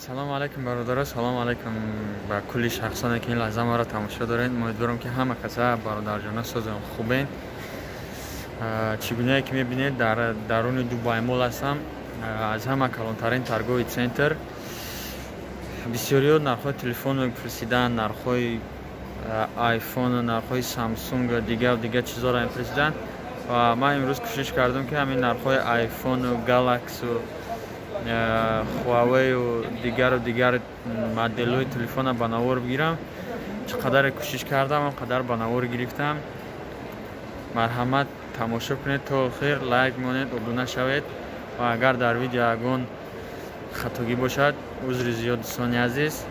салом алайкум бародаро, салом алайкум ба кулли шахсоне ки ин лаҳза маро тамошо доред. Умедворам ки ҳама каса бародарҷона созам хубен. Чӣ гунае ки мебинед дар даруни Дубай мол ҳастам. Аз ҳама калонтарин торговый центр. Бисёриҳо нархҳои телефон мепурсиданд, нархҳои iPhone, нархҳои Samsung ва дигар чизҳоро мепурсиданд. Ва ман имрӯз кӯшиш кардам ки ҳамин нархҳои iPhone, Galaxy, Huawei و دیگر مدل‌های تلفن به نوار بگیرم. چقدر کوشش کردم اونقدر به نوار گرفتم. مرحمت تماشا کنید تا آخر، لایک مونید، ابونه شوید و اگر در ویدیو اگون خطاگی باشد عذر زیاد دوستان عزیز،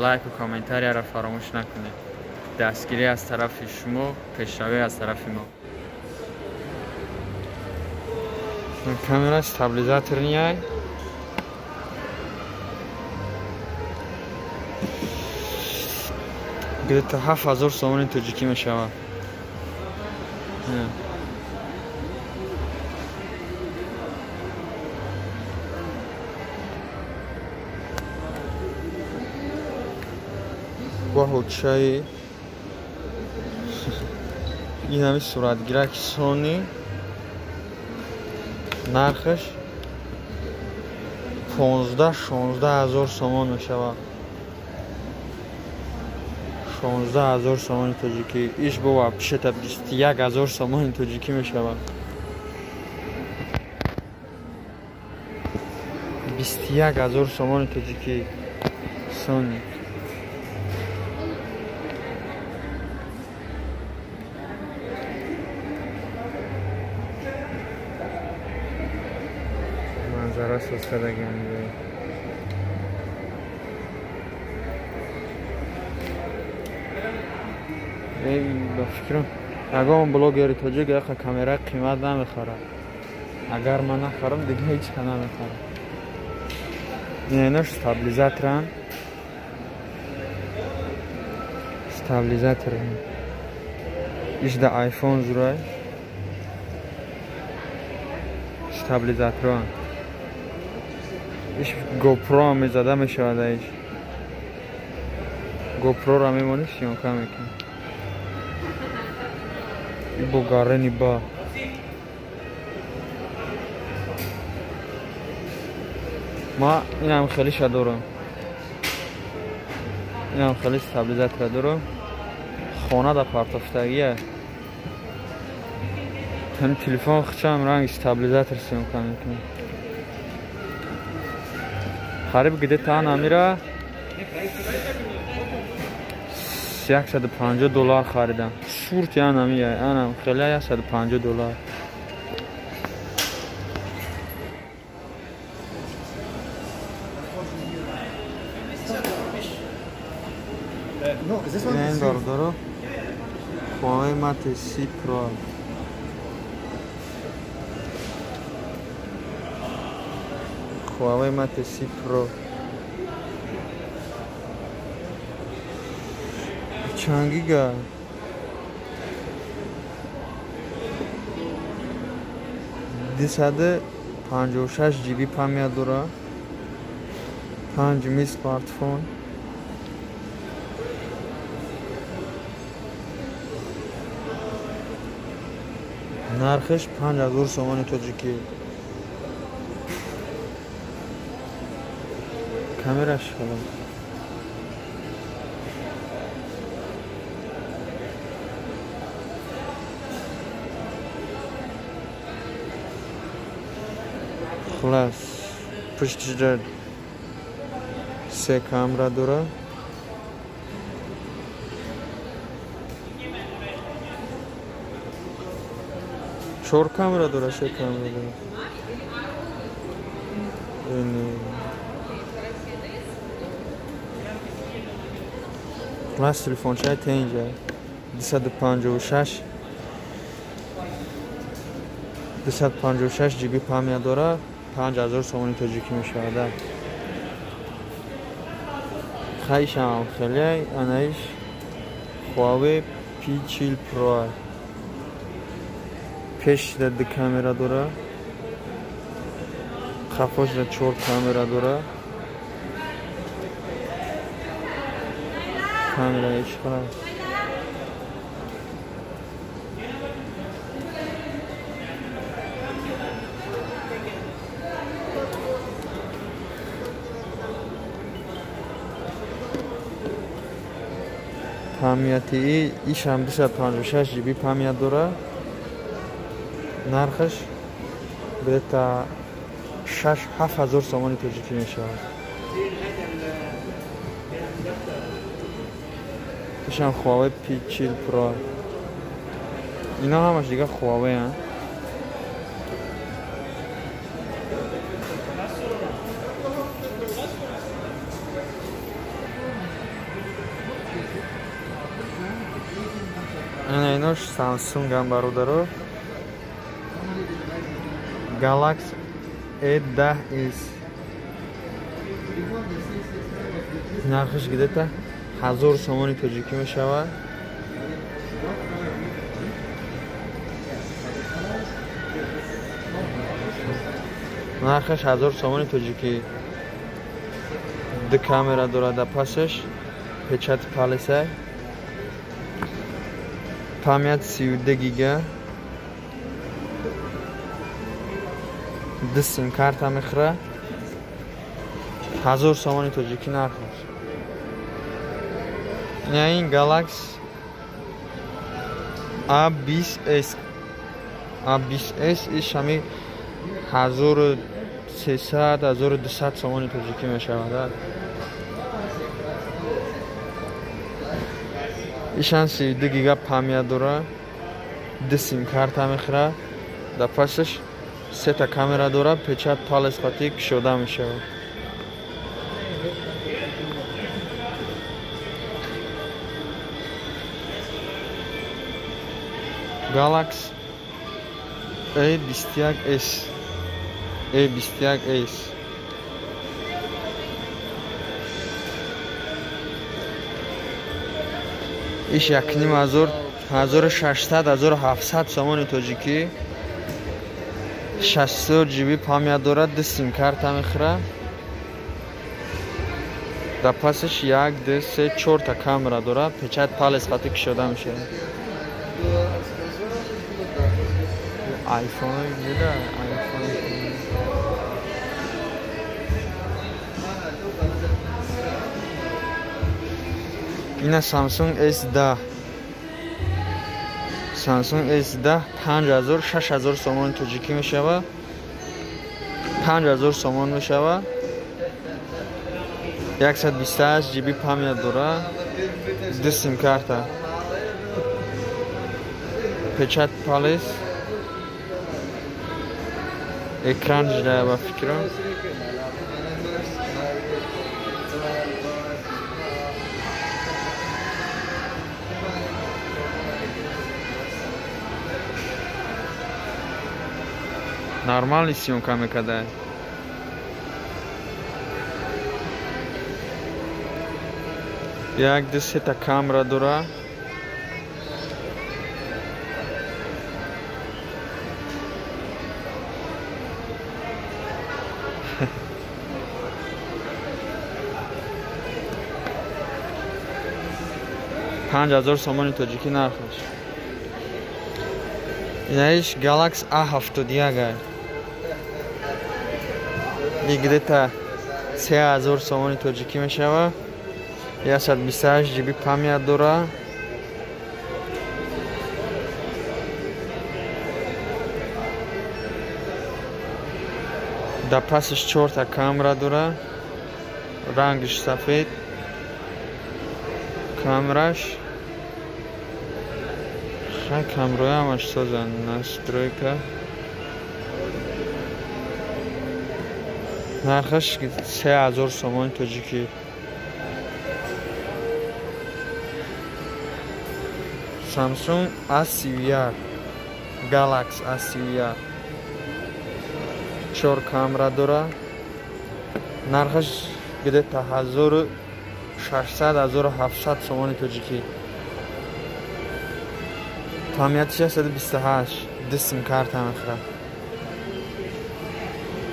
لایک و کامنتاری را فراموش نکنید. دستگیری از طرف شما، پیشروی از طرف ما. کامera stabilizatorni ay где-то 7000 сомони тоҷикӣ мешавад. ба ҳучаи ин ҳами суратгираки Sony нархаш 15-16 сомон мешавад. 16,000 сомони тоҷикӣ. Иш бова пишата 21,000 сомони тоҷикӣ мешавад. 21,000 сомони тоҷикӣ Sony. манзара состадаган ба фикрам ягон блогери тоҷик яқа камера қимат намехорад. агар ман нахорам дига ҳеҷ ка намехорам. инаш стабилизаторан. Стабилизатор иш да iPhone зурай. Стабилизаторан иш GoPro мезада мешавад. иш GoPro ра мемонӣ сиёнка мекунӣ. бо гаррени ба ма инам хелиша дорам. инам хели стабилизатора дорам. хона да партофтагия ҳам телефон хичам ранги стабилизатор сиёнка мекунӣ. хариб где-то амира $150 خریدم. شورت یعنی انم خیلی $150. این دارو Huawei Mate C Pro. Huawei Mate C Pro. چند گیگا؟ 256 GB پامیا داره. 5 می سمارتفون. نرخش 5000 سومانی توجیکی. کامراش خلاص. خلاص پشتش سه کامرا داره. 4 کامرا داره. 3 کامرا داره. خلاص تلفن شاید تا اینجا 256 GB پامیا داره. 5000 سومانی توجیکی میشود. خیلی هم خیلی آنایش Huawei P40 Pro. پیش دو کامرا داره. خفاش 4 کامرا داره. камера чиқара памяти ишам 256 ГБ памят дора. нархаш где-то 6-7 ҳазор сомони тоҷикӣ мешавад. ишам Huawei P40 Pro. اینا همش دیگه Huawei هست. ایناش Samsung هم برادرو. Galaxy A10s. нархаш где-то 1000 сомони тоҷикӣ мешавад. нархаш 1000 сомони тоҷикӣ. ду камера дорад, пасаш печати палиса. памят 32 гига. ду сим карта мехӯрад. 1000 сомони тоҷикӣ нархаш. این Galaxy A20s ایش همی 1300-1200 سامانی توجیکی می شود. ایشان 32 گیگا پامیت داره. 2 سیم کارت هم میخوره. در پسش 3 تا کامera داره. پیچت پالس خاطی کشوده می شود. Galaxy A21s. ایش 1600-1700 سامانی توجیکی. 600 جیبی پامیت دارد. 2 سیم کارت هم میخوره. در پسش 1 2 3 4 تا کامera دارد. پیچت پالس خاطی کشوده میشه. آیفون دیده آیفون. اینا سامسونگ S10. سامسونگ S10 5000-6000 سامان توجیکی میشوه. 5000 سامان میشوه. 128 جی بی پامیت داره. 2 سیم کارت. پیچت پالیس. ekran جدا با فکرم. Нормальный съемка میکرده. یک دو سه تا کامera داره. $5000 سامانی توجیکی نرخش. اینایش Galaxy A71 دیگه تا 3000 سامانی توجیکی میشوه. 128 جی بی پامیت داره. در پسش 4 تا کامera داره. رنگش سفید. کامراش خیلی کامرای همش سازن. نسترویکا نرخش 3000 سامان توجیکی. سامسونگ A31 Galaxy A31 4 کامera داره. نرخش گده تا 1600-1700 سامان توجیکی. پامیتش 128. 2 سیم کارت هم میخوره.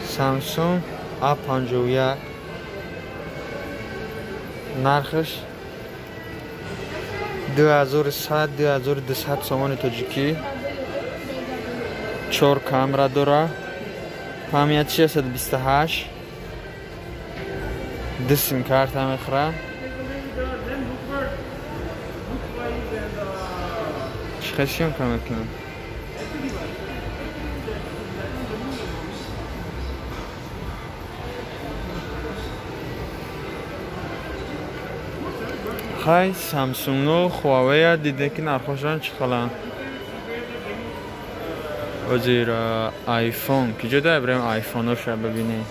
سامسونگ A51 نرخش 2100-2200 сомони тоҷикӣ. 4 камера дора. памяти 628. 2 сим карта мехӯра. чиқар съёмка мекунам. хай Samsung-у Huawei диде ки нархошон чӣ қалан. озир iPhone ки ҷода ибраҳим iPhone-оша бибинем.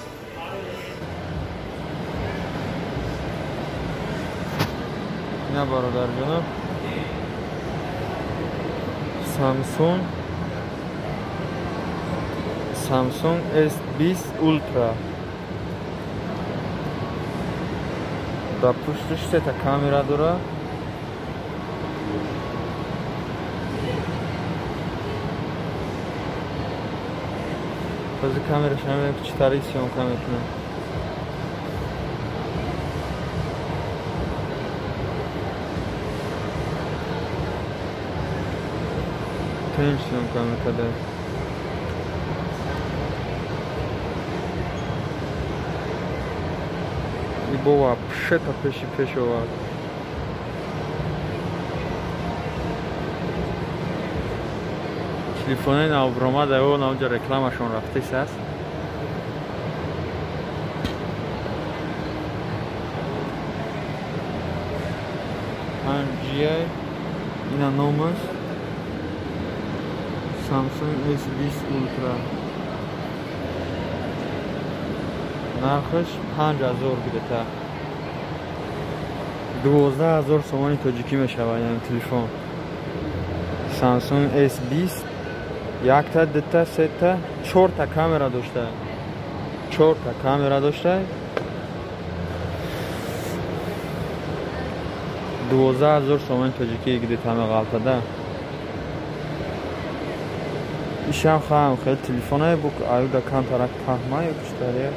ина бародарҷоноб Samsung S20 Ultra. Да пуштиш сета камера дора. Баъзе камераш намедонам ки чӣ тариқ съёмка мекунад. тунин съёмка мекард. И бова пшета пеш овард. телефони навбромада ё навҷа рекламашон рафтис аст. GI ина номаш Samsung S20 Ultra. нархаш 5000 гирета. 12000 сомони тоҷикӣ мешавад яъни телефон. Samsung S20 якта, дута, сета, 4 камера дошта. 4 камера дошта. 12000 сомони тоҷикӣ гирета меғалтада. ишам хаам хел телефоне бук аюда кам тарак пахма ё куштаре.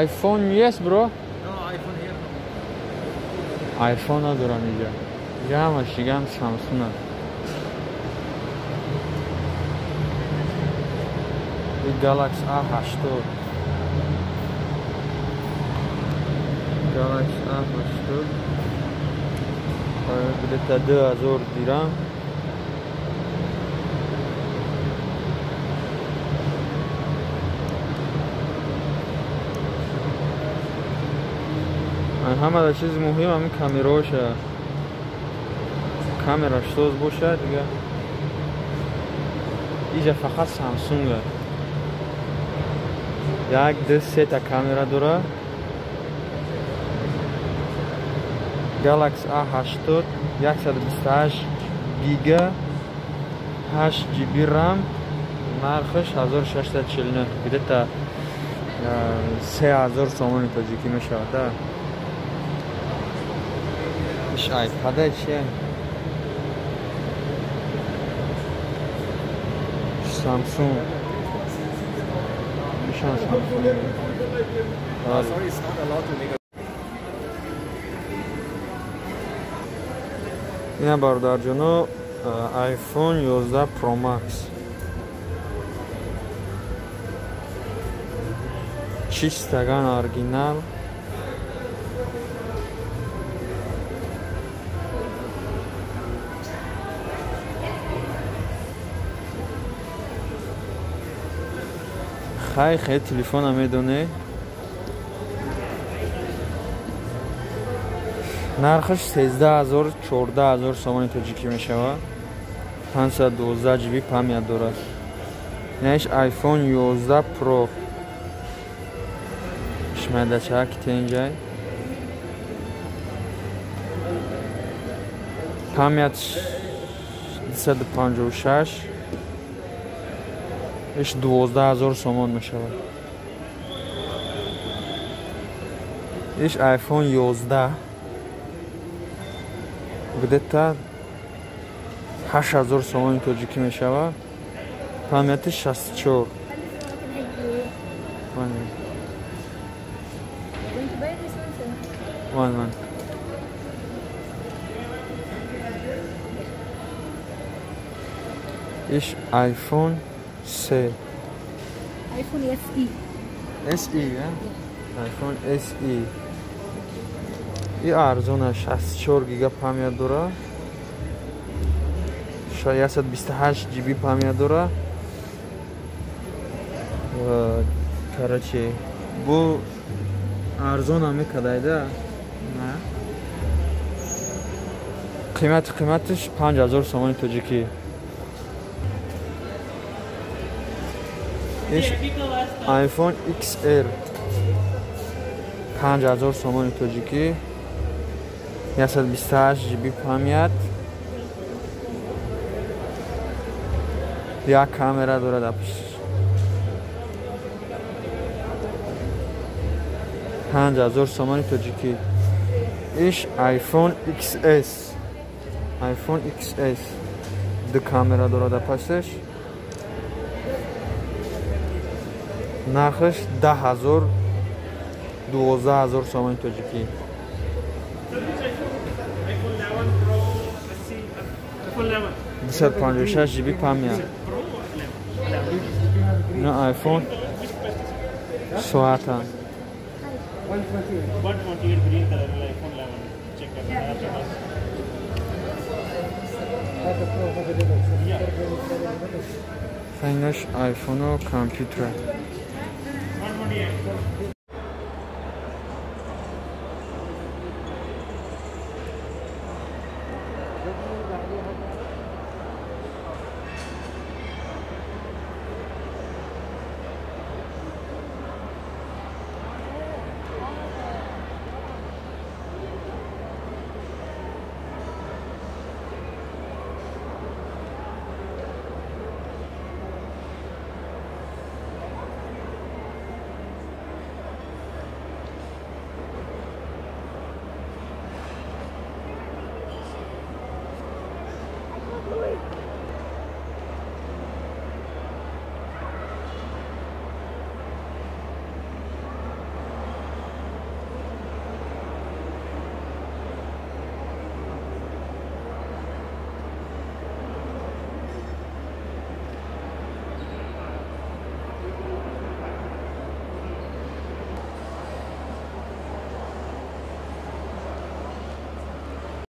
iPhone yes bro? No, iPhone here. iPhone надорам инҷа. Инҷа ҳамаш дигам Samsung аст. И Galaxy A80. Galaxy A80. где-то 2000 дирам. ҳамада чизи муҳим ҳамин камераоша. Камераш соз бошад дига. Инҷа фақат Samsung аст. як, ду, сета камера дора. Galaxy A80 128 гига 8 GB RAM. нархаш 1649. где-то 3000 сомони тоҷикӣ мешавад. иш iPad чия? Samsung. Nişan Samsung. Sorry, it's not allowed to make a ина бародарҷоно iPhone 11 Pro Max. чистаган оригинал. хай телефона медоне. нархаш 13000 14000 сомони тоҷикӣ мешавад. 512 GB памят дорад. инаш iPhone 11 Pro. шмайдачак тенҷай. памят 256. иш 12000 сомон мешавад. иш iPhone 11 где-то 8000 сомони тоҷикӣ мешавад. памяти 64. Going to buy this one One. Ish iPhone 3. iPhone SE. SE, yeah? iPhone SE. این ارزونه 64 گیگا پامیا داره. شاید 128 جی بی پامیا داره. و کرچی بو ارزونه میکدایده. نه. قیمتش 5000 سومانی تاجیکی. ایش آیفون XR 5000 سومانی تاجیکی. 128 جی بی پامیت. یک کامera داره دپش. 5000 سومانی تاجیکی. ایش آیفون XS. آیفون XS. دو کامera داره دپشش. نرخش 10000 12000 سومانی تاجیکی. 256 جی بی پامیا. نه آیفون سوات. 128 green color iPhone 11. Check it out. فینش آیفون و کامپیوتر.